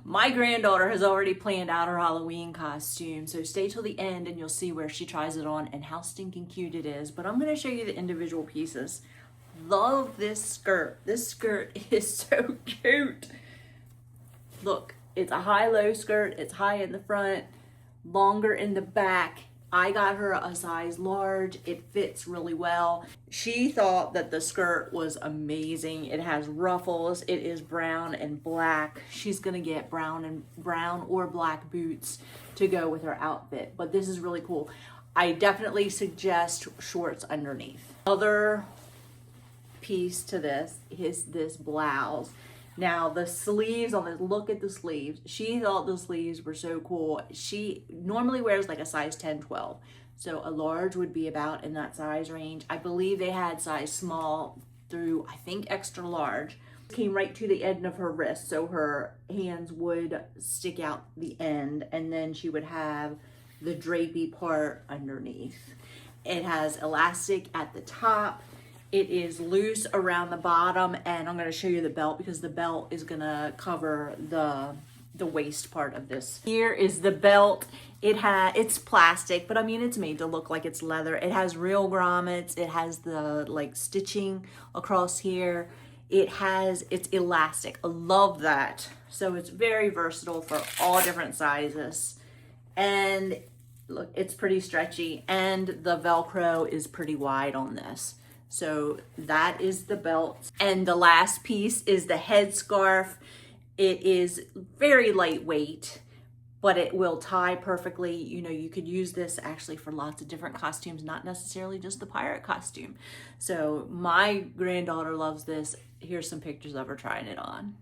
My granddaughter has already planned out her Halloween costume, so stay till the end and you'll see where she tries it on and how stinking cute it is. But I'm going to show you the individual pieces. Love this skirt. This skirt is so cute. Look, it's a high-low skirt. It's high in the front, longer in the back. I got her a size large. It fits really well. She thought that the skirt was amazing. It has ruffles. It is brown and black. She's gonna get brown or black boots to go with her outfit, but this is really cool. I definitely suggest shorts underneath. Other piece to this is this blouse. Now the sleeves on this, look at the sleeves. She thought the sleeves were so cool. She normally wears like a size 10, 12. So a large would be about in that size range. I believe they had size small through, I think, extra large. Came right to the end of her wrist, so her hands would stick out the end, and then she would have the drapey part underneath. It has elastic at the top. It is loose around the bottom, and I'm going to show you the belt because the belt is going to cover the waist part of this. Here is the belt. It's plastic, but I mean it's made to look like it's leather. It has real grommets. It has the like stitching across here. It's elastic. I love that. So it's very versatile for all different sizes. And look, it's pretty stretchy, and the Velcro is pretty wide on this. So that is the belt. And the last piece is the headscarf. It is very lightweight, but it will tie perfectly. You know, you could use this actually for lots of different costumes, not necessarily just the pirate costume. So my granddaughter loves this. Here's some pictures of her trying it on.